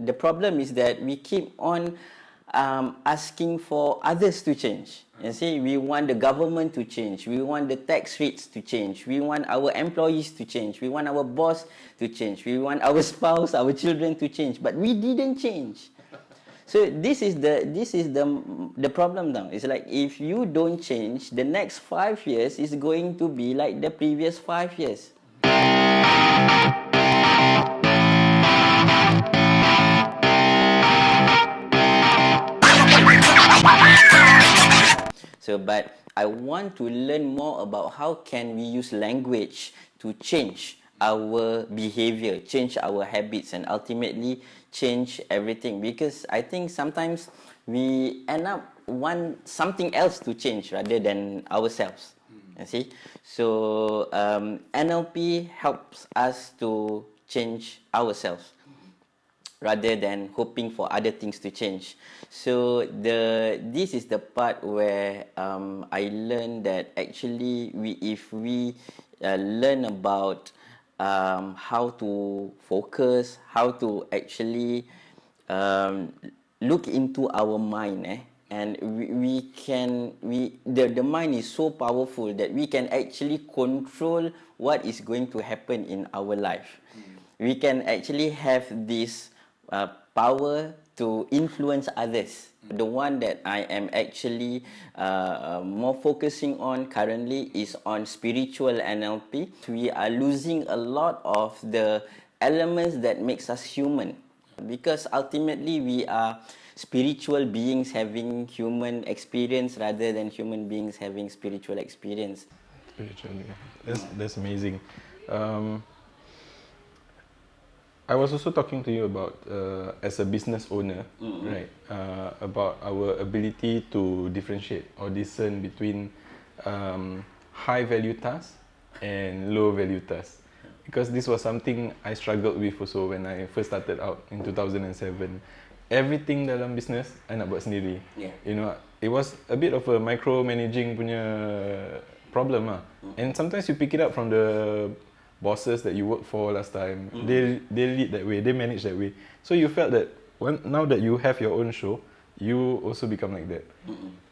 the problem is that we keep on asking for others to change. You see, we want the government to change. We want the tax rates to change. We want our employees to change. We want our boss to change. We want our spouse, our children to change. But we didn't change. So this is the problem now. It's like if you don't change, the next 5 years is going to be like the previous 5 years. So, but I want to learn more about how can we use language to change our behavior, change our habits, and ultimately change everything. Because I think sometimes we end up want something else to change rather than ourselves. You see, so NLP helps us to change ourselves rather than hoping for other things to change. So this is the part where I learned that actually if we learn about how to focus, how to actually look into our mind, and the mind is so powerful that we can actually control what is going to happen in our life. We can actually have this power to influence others. The one that I am actually more focusing on currently is on spiritual NLP. We are losing a lot of the elements that makes us human, because ultimately we are spiritual beings having human experience rather than human beings having spiritual experience. Spiritually, that's amazing. I was also talking to you about as a business owner, right? About our ability to differentiate or discern between high value tasks and low value tasks. Because this was something I struggled with also when I first started out in 2007. Everything dalam business I nak buat sendiri. Yeah. You know, it was a bit of a micromanaging punya problem lah. And sometimes you pick it up from the bosses that you worked for last time. They lead that way, they manage that way. So you felt that now that you have your own show, you also become like that.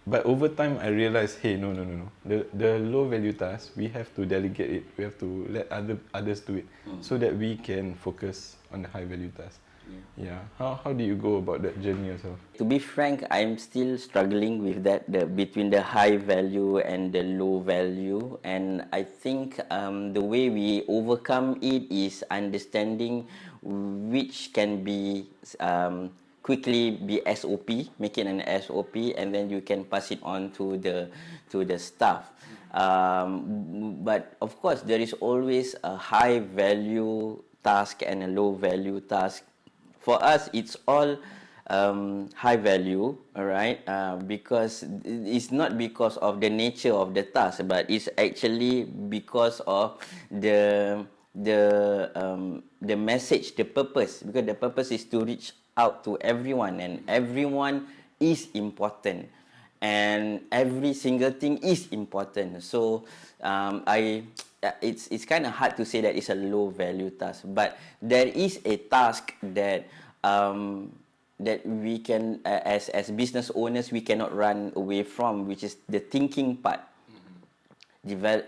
But over time I realized, hey, no. The low value tasks, we have to delegate it. We have to let others do it so that we can focus on the high value tasks. Yeah. How do you go about that journey yourself? To be frank, I'm still struggling with that, between the high value and the low value. And I think the way we overcome it is understanding which can be quickly be SOP, make it an SOP, and then you can pass it on to the staff. But of course, there is always a high value task and a low value task. For us, it's all high value, all right? Because it's not because of the nature of the task, but it's actually because of the message, the purpose. Because the purpose is to reach out to everyone, and everyone is important, and every single thing is important. So it's kind of hard to say that it's a low value task, but there is a task that that we can as business owners we cannot run away from, which is the thinking part.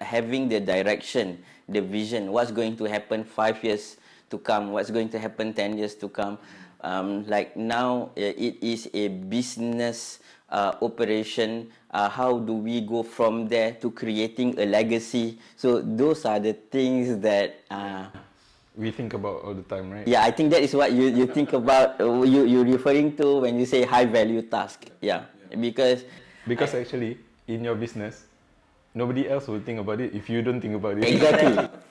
Having the direction, the vision, what's going to happen 5 years to come, what's going to happen 10 years to come. Like now it is a business operation. How do we go from there to creating a legacy? So those are the things that we think about all the time, right? Yeah, I think that is what you think about. You're referring to when you say high value task. Yeah. Because actually in your business, nobody else will think about it if you don't think about it.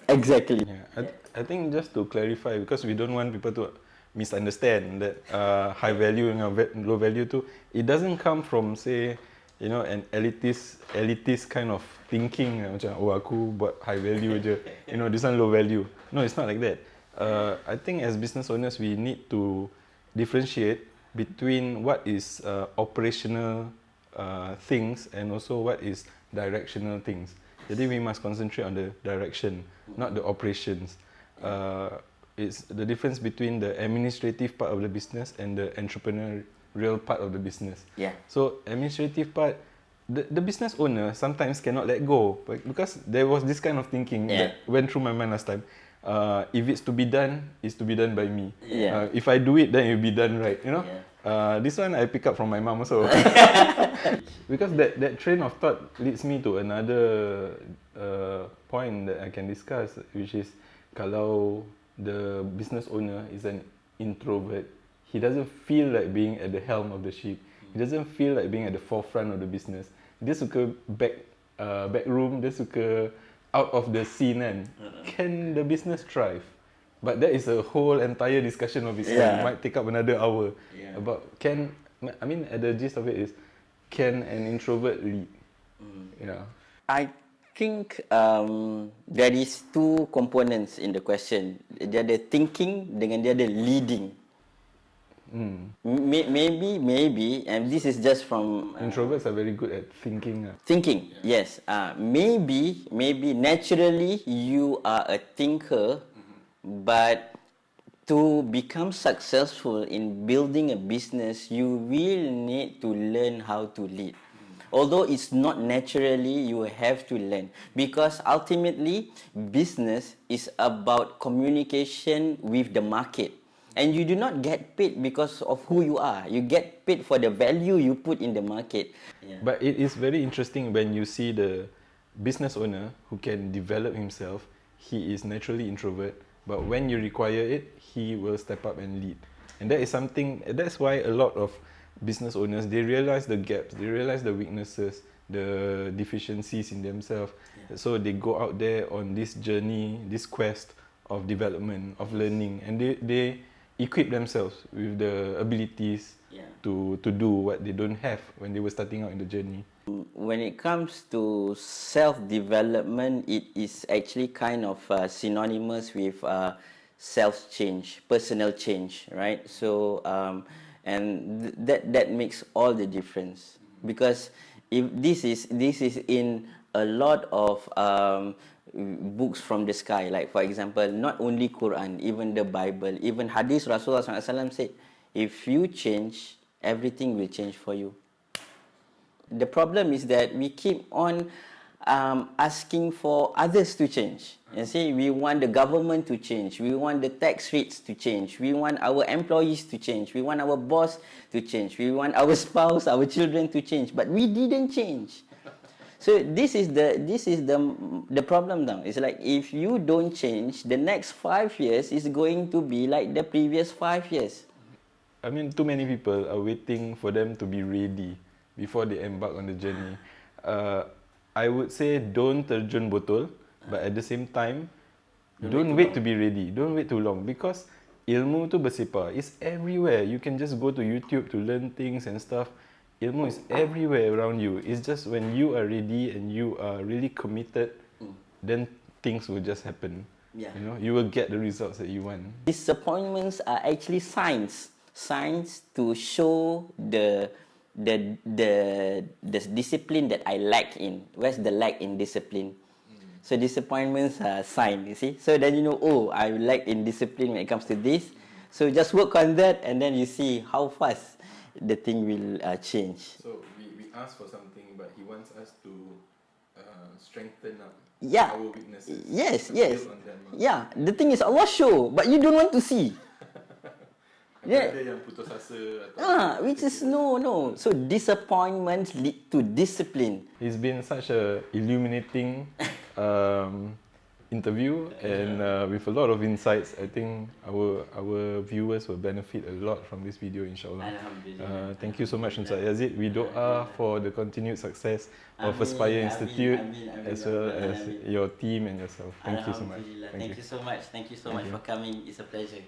Exactly. Yeah, I think just to clarify, because we don't want people to misunderstand that high value and low value too, it doesn't come from, say, you know, an elitist kind of thinking, macam aku buat high value je, you know, this one low value. No, it's not like that. I think as business owners we need to differentiate between what is operational things and also what is directional things. Jadi we must concentrate on the direction, not the operations. It's the difference between the administrative part of the business and the entrepreneurial part of the business. Yeah. So administrative part, the business owner sometimes cannot let go, because there was this kind of thinking that went through my mind last time. If it's to be done, it's to be done by me. Yeah. If I do it, then it will be done right. You know. Yeah. This one I pick up from my mom also. Because that train of thought leads me to another point that I can discuss, which is kalau the business owner is an introvert, he doesn't feel like being at the helm of the ship. He doesn't feel like being at the forefront of the business. Dia suka back room, dia suka out of the scene kan. Can the business thrive? But that is a whole entire discussion of its own. It might take up another hour. About at the gist of it is, can an introvert lead? Yeah. I think there is two components in the question. Dia ada thinking dengan dia ada leading. Maybe, and this is just from introverts are very good at thinking. Thinking, yes. Maybe naturally you are a thinker, but to become successful in building a business, you will need to learn how to lead. Although it's not naturally, you have to learn, because ultimately business is about communication with the market. And you do not get paid because of who you are. You get paid for the value you put in the market. But it is very interesting when you see the business owner who can develop himself. He is naturally introvert, but when you require it, he will step up and lead. And that is something, that's why a lot of business owners, they realize the gaps, they realize the weaknesses, the deficiencies in themselves. So they go out there on this journey, this quest of development, of learning, and they equip themselves with the abilities to do what they don't have when they were starting out in the journey. When it comes to self-development, it is actually kind of synonymous with self-change, personal change, right? So, and that makes all the difference, because if this is in a lot of books from the sky, like for example, not only Quran, even the Bible, even Hadith, Rasulullah SAW said, if you change, everything will change for you. The problem is that we keep on asking for others to change. You see, we want the government to change, we want the tax rates to change, we want our employees to change, we want our boss to change, we want our spouse, our children to change, but we didn't change. So this is the problem now. It's like if you don't change, the next 5 years is going to be like the previous 5 years. I mean, too many people are waiting for them to be ready before they embark on the journey. I would say don't terjun botol, but at the same time, don't wait to be ready. Don't wait too long, because ilmu tu bersepar. It's everywhere. You can just go to YouTube to learn things and stuff. Ilmu is everywhere around you. It's just when you are ready and you are really committed, then things will just happen. You know, you will get the results that you want. Disappointments are actually signs to show the discipline that I lack in. Where's the lack in discipline? So disappointments are signs, you see. So then you know, oh, I lack in discipline when it comes to this. So just work on that, and then you see how fast the thing will change. So we ask for something, but he wants us to strengthen up our weaknesses. Yes. Yeah, the thing is Allah show, but you don't want to see. Ada yang putus asa which is no. So disappointment lead to discipline. It's been such a illuminating interview, and with a lot of insights. I think our viewers will benefit a lot from this video, inshallah. Thank you so much, Ustaz Yazid. We doa for the continued success of Aspire Institute, as well as your team and yourself. Thank you so much. Thank you so much for coming. It's a pleasure.